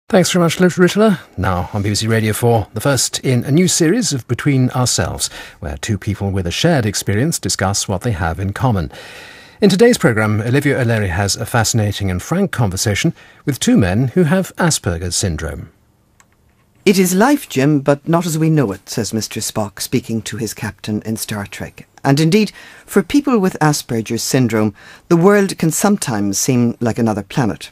Thanks very much, Ritala. Now on BBC Radio 4, the first in a new series of Between Ourselves, where two people with a shared experience discuss what they have in common. In today's programme, Olivia O'Leary has a fascinating and frank conversation with two men who have Asperger's syndrome. It is life, Jim, but not as we know it, says Mr. Spock, speaking to his captain in Star Trek. And indeed, for people with Asperger's syndrome, the world can sometimes seem like another planet.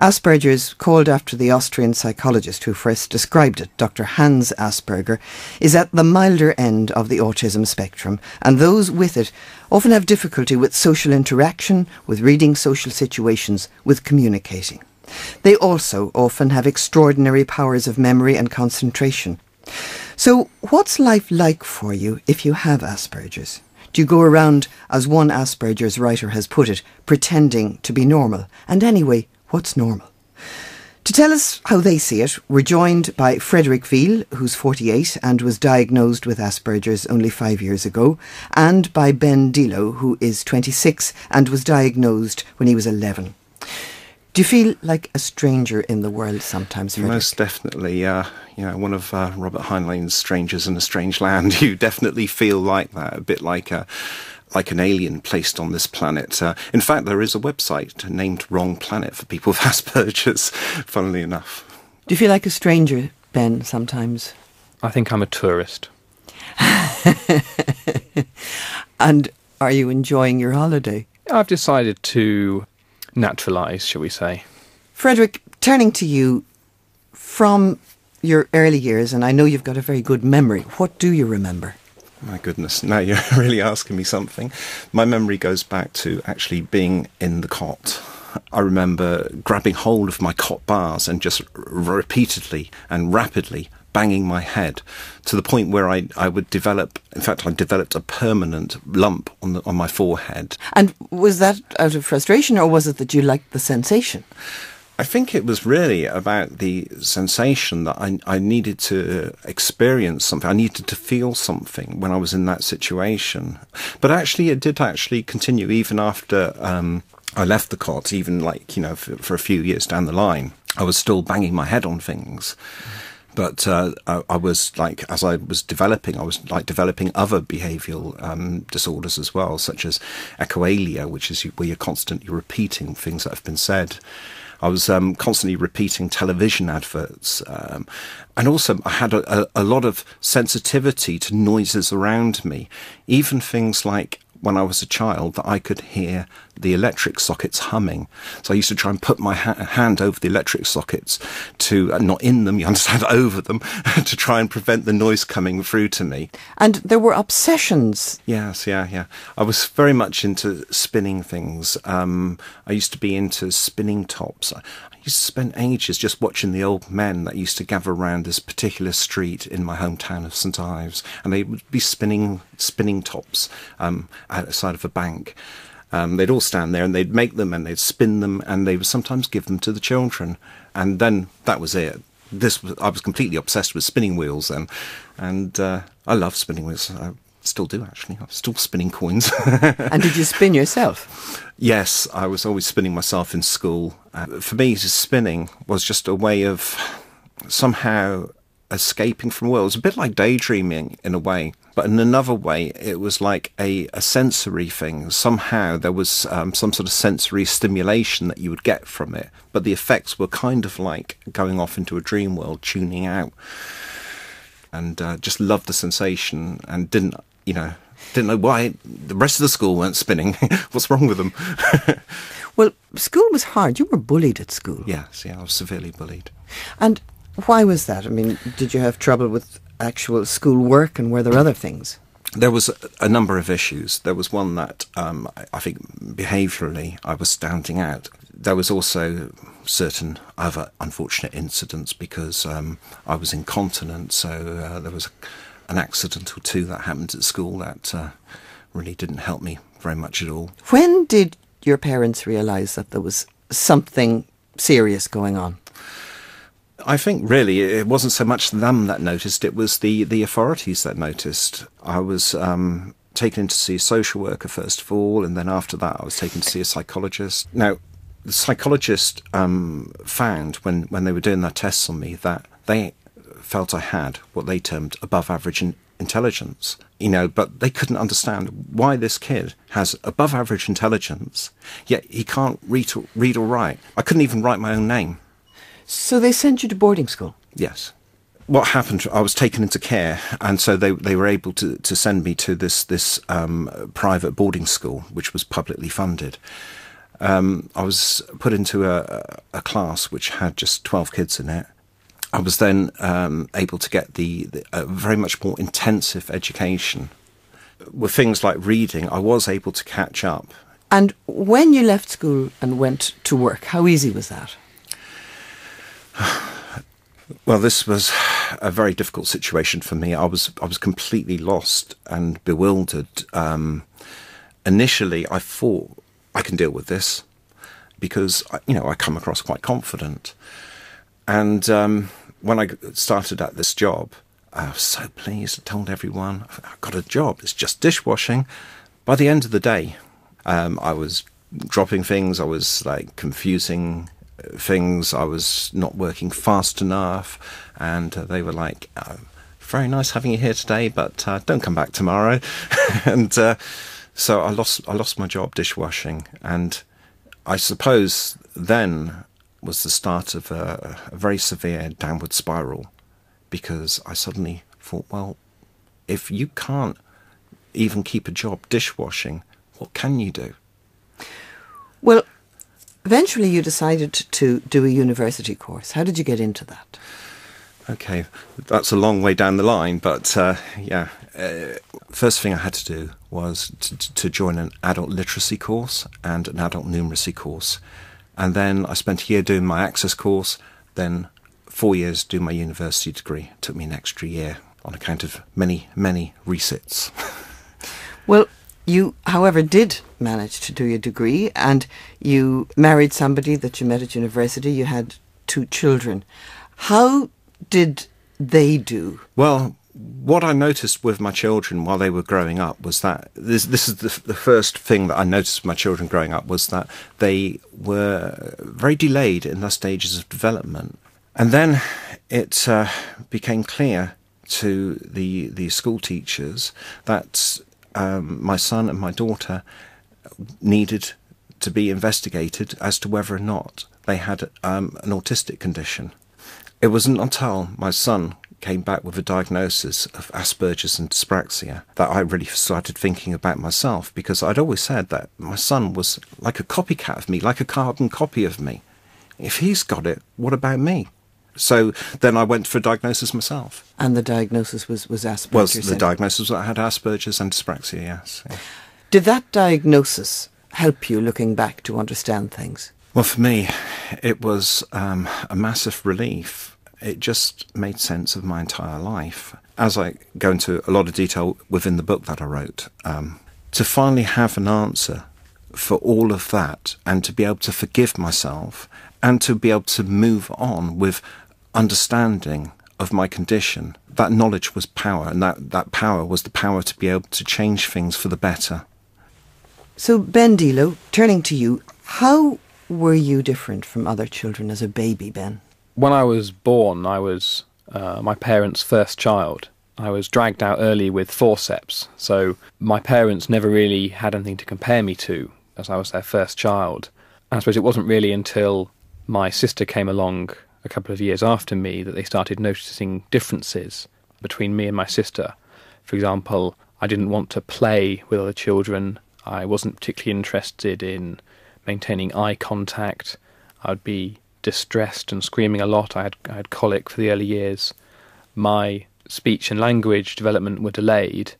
Asperger's, called after the Austrian psychologist who first described it, Dr. Hans Asperger, is at the milder end of the autism spectrum, and those with it often have difficulty with social interaction, with reading social situations, with communicating. They also often have extraordinary powers of memory and concentration. So, what's life like for you if you have Asperger's? Do you go around, as one Asperger's writer has put it, pretending to be normal? And anyway, what's normal? To tell us how they see it, we're joined by Frederick Veal, who's 48 and was diagnosed with Asperger's only 5 years ago, and by Ben Dilo, who is 26 and was diagnosed when he was 11. Do you feel like a stranger in the world sometimes, Frederick? Most definitely. One of Robert Heinlein's Strangers in a Strange Land. You definitely feel like that, a bit like an alien placed on this planet. In fact, there is a website named Wrong Planet for people with Asperger's, funnily enough. Do you feel like a stranger, Ben, sometimes? I think I'm a tourist. And are you enjoying your holiday? I've decided to naturalise, shall we say. Frederick, turning to you, from your early years, and I know you've got a very good memory, what do you remember? My goodness, now you're really asking me something. My memory goes back to actually being in the cot. I remember grabbing hold of my cot bars and just repeatedly and rapidly banging my head to the point where I would develop, in fact I developed a permanent lump on my forehead. And was that out of frustration, or was it that you liked the sensation? I think it was really about the sensation that I needed to experience something. I needed to feel something when I was in that situation. But actually, it did actually continue even after I left the cot, even for a few years down the line. I was still banging my head on things. But I was as I was developing, I was developing other behavioural disorders as well, such as echoalia, which is where you're constantly repeating things that have been said. I was constantly repeating television adverts. And also I had a lot of sensitivity to noises around me, even things like when I was a child that I could hear the electric sockets humming. So I used to try and put my hand over the electric sockets to, not in them, you understand, over them, to try and prevent the noise coming through to me. And there were obsessions. Yes, yeah. I was very much into spinning things. I used to be into spinning tops. I used to spend ages just watching the old men that used to gather around this particular street in my hometown of St Ives, and they would be spinning tops outside of a bank. They'd all stand there and they'd make them and they'd spin them, and they would sometimes give them to the children, and then that was it. I was completely obsessed with spinning wheels then, and I love spinning wheels. I still do, actually. I'm still spinning coins. And did you spin yourself? Yes, I was always spinning myself in school. For me, spinning was just a way of somehow escaping from the world. It was a bit like daydreaming in a way, but in another way it was like a sensory thing. Somehow there was some sort of sensory stimulation that you would get from it, but the effects were kind of like going off into a dream world, tuning out, and just loved the sensation, and didn't know why the rest of the school weren't spinning. What's wrong with them? Well, school was hard. You were bullied at school. Yes, I was severely bullied. And why was that? I mean, did you have trouble with actual school work, and were there other things? There was a number of issues. There was one that I think behaviourally I was standing out. There was also certain other unfortunate incidents because I was incontinent, so there was an accident or two that happened at school that really didn't help me very much at all. When did your parents realise that there was something serious going on? I think really it wasn't so much them that noticed, it was the authorities that noticed. I was taken in to see a social worker first of all, and then after that I was taken to see a psychologist. Now, The psychologist found when they were doing their tests on me that they felt I had what they termed above average intelligence, but they couldn't understand why this kid has above average intelligence, yet he can't read or write. I couldn't even write my own name. So they sent you to boarding school? Yes. What happened, I was taken into care, and so they were able to send me to this private boarding school, which was publicly funded. I was put into a class which had just 12 kids in it. I was then able to get the very much more intensive education. With things like reading, I was able to catch up. And when you left school and went to work, how easy was that? Well, this was a very difficult situation for me. I was completely lost and bewildered. Initially, I thought I can deal with this because I come across quite confident. And when I started at this job, I was so pleased. I told everyone I've got a job. It's just dishwashing. By the end of the day, I was dropping things. I was confusing things. I was not working fast enough, and they were like, very nice having you here today, but don't come back tomorrow. And so I lost my job dishwashing, and I suppose then was the start of a very severe downward spiral, because I suddenly thought, well, if you can't even keep a job dishwashing, what can you do? Well, eventually you decided to do a university course. How did you get into that? Okay, that's a long way down the line, but first thing I had to do was to join an adult literacy course and an adult numeracy course. And then I spent a year doing my access course, then 4 years doing my university degree. It took me an extra year on account of many, many resits. Well, you, however, did manage to do your degree, and you married somebody that you met at university. You had 2 children. How did they do? Well, what I noticed with my children while they were growing up was that this is the first thing that I noticed with my children growing up, was that they were very delayed in their stages of development. And then it became clear to the school teachers that my son and my daughter needed to be investigated as to whether or not they had an autistic condition. It wasn't until my son came back with a diagnosis of Asperger's and dyspraxia that I really started thinking about myself, because I'd always said that my son was like a copycat of me, like a carbon copy of me. If he's got it, what about me? So then I went for a diagnosis myself. And the diagnosis was Asperger's? Well, the diagnosis was I had Asperger's and dyspraxia, yes. Yeah. Did that diagnosis help you, looking back, to understand things? Well, for me, it was a massive relief. It just made sense of my entire life. As I go into a lot of detail within the book that I wrote, to finally have an answer for all of that, and to be able to forgive myself, and to be able to move on with understanding of my condition, that knowledge was power, and that power was the power to be able to change things for the better. So, Ben Delo, turning to you, how were you different from other children as a baby, Ben? When I was born, I was my parents' first child. I was dragged out early with forceps, so my parents never really had anything to compare me to, as I was their first child. And I suppose it wasn't really until my sister came along a couple of years after me that they started noticing differences between me and my sister. For example, I didn't want to play with other children. I wasn't particularly interested in maintaining eye contact. I would be distressed and screaming a lot. I had colic for the early years. My speech and language development were delayed.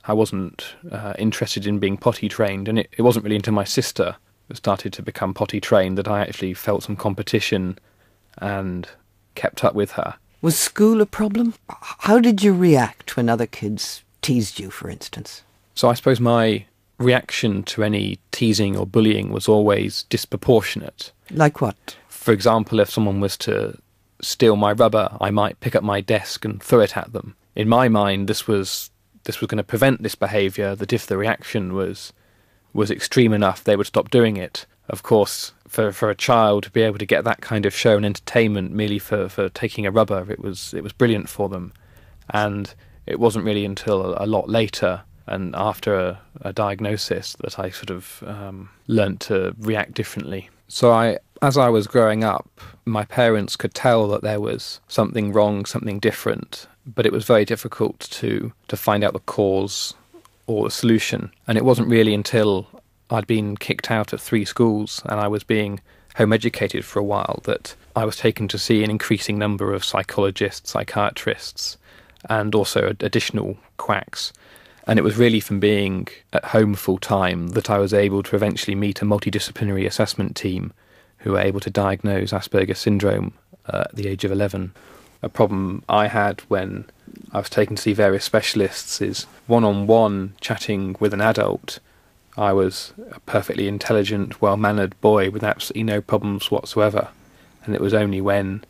I wasn't interested in being potty trained, and it wasn't really until my sister started to become potty trained that I actually felt some competition and kept up with her. Was school a problem? How did you react when other kids teased you, for instance? So I suppose my reaction to any teasing or bullying was always disproportionate. Like what? For example, if someone was to steal my rubber, I might pick up my desk and throw it at them. In my mind, this was going to prevent this behaviour, that if the reaction was extreme enough, they would stop doing it. of course, for a child to be able to get that kind of show and entertainment merely for taking a rubber, it was brilliant for them. And it wasn't really until a lot later and after a diagnosis that I sort of learnt to react differently. So as I was growing up, my parents could tell that there was something wrong, something different, but it was very difficult to find out the cause or the solution. And it wasn't really until I'd been kicked out of 3 schools and I was being home educated for a while that I was taken to see an increasing number of psychologists, psychiatrists, and also additional quacks. And it was really from being at home full time that I was able to eventually meet a multidisciplinary assessment team who were able to diagnose Asperger syndrome at the age of 11. A problem I had when I was taken to see various specialists is one-on-one chatting with an adult. I was a perfectly intelligent, well-mannered boy with absolutely no problems whatsoever. And it was only when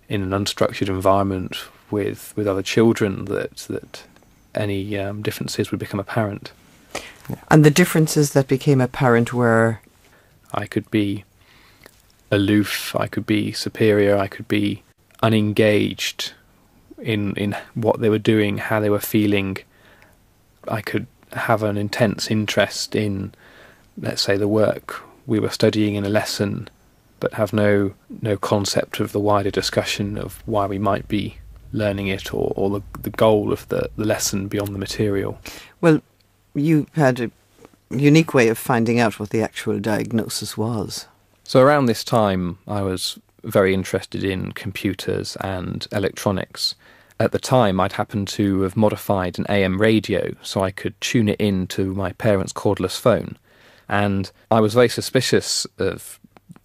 in an unstructured environment with other children that any differences would become apparent. And the differences that became apparent were? I could be aloof, I could be superior, I could be unengaged in what they were doing, how they were feeling. I could have an intense interest in, let's say, the work we were studying in a lesson, but have no concept of the wider discussion of why we might be learning it or the goal of the lesson beyond the material. Well, you had a unique way of finding out what the actual diagnosis was. So around this time, I was very interested in computers and electronics. At the time, I'd happened to have modified an AM radio so I could tune it into my parents' cordless phone. And I was very suspicious of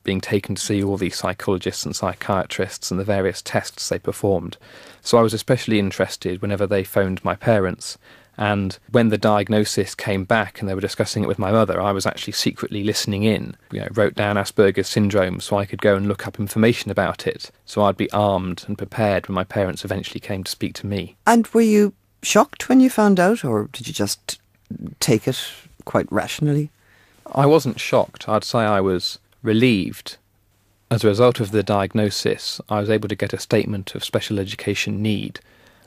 being taken to see all these psychologists and psychiatrists and the various tests they performed. So I was especially interested whenever they phoned my parents. And when the diagnosis came back and they were discussing it with my mother, I was actually secretly listening in. Wrote down Asperger's syndrome so I could go and look up information about it. So I'd be armed and prepared when my parents eventually came to speak to me. And were you shocked when you found out, or did you just take it quite rationally? I wasn't shocked. I'd say I was relieved. As a result of the diagnosis, I was able to get a statement of special education need,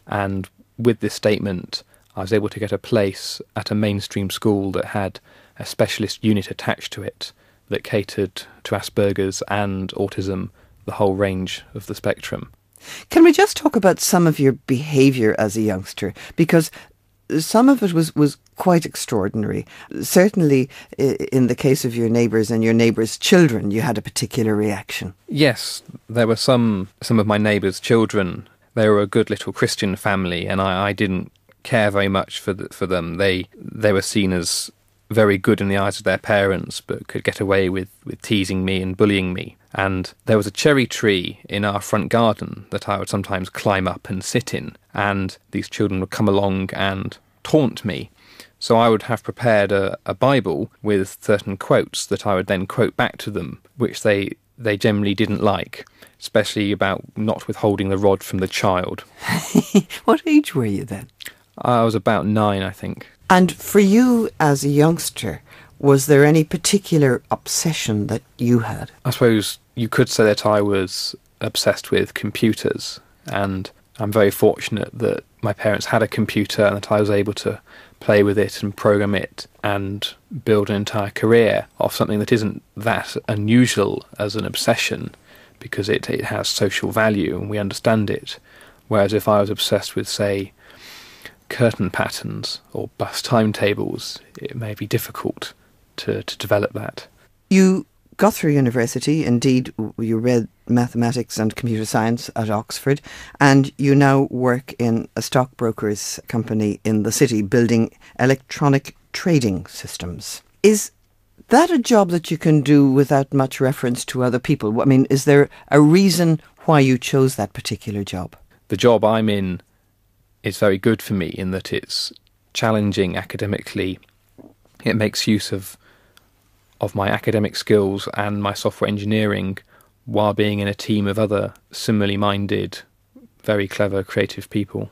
and with this statement I was able to get a place at a mainstream school that had a specialist unit attached to it that catered to Asperger's and autism, the whole range of the spectrum. Can we just talk about some of your behaviour as a youngster? Because some of it was quite extraordinary. Certainly in the case of your neighbours and your neighbours' children, you had a particular reaction. Yes, there were some of my neighbours' children. They were a good little Christian family, and I didn't care very much for them. They were seen as very good in the eyes of their parents, but could get away with teasing me and bullying me. And there was a cherry tree in our front garden that I would sometimes climb up and sit in, and these children would come along and taunt me. So I would have prepared a Bible with certain quotes that I would then quote back to them, which they generally didn't like, especially about not withholding the rod from the child. What age were you then? I was about 9, I think. And for you as a youngster, was there any particular obsession that you had? I suppose you could say that I was obsessed with computers, and I'm very fortunate that my parents had a computer and that I was able to play with it and program it and build an entire career off something that isn't that unusual as an obsession, because it has social value and we understand it. Whereas if I was obsessed with, say, curtain patterns or bus timetables, it may be difficult to develop that. You got through university, indeed you read mathematics and computer science at Oxford, and you now work in a stockbroker's company in the city building electronic trading systems. Is that a job that you can do without much reference to other people? I mean, is there a reason why you chose that particular job? The job I'm in is very good for me in that it's challenging academically. It makes use of my academic skills and my software engineering while being in a team of other similarly minded, very clever, creative people.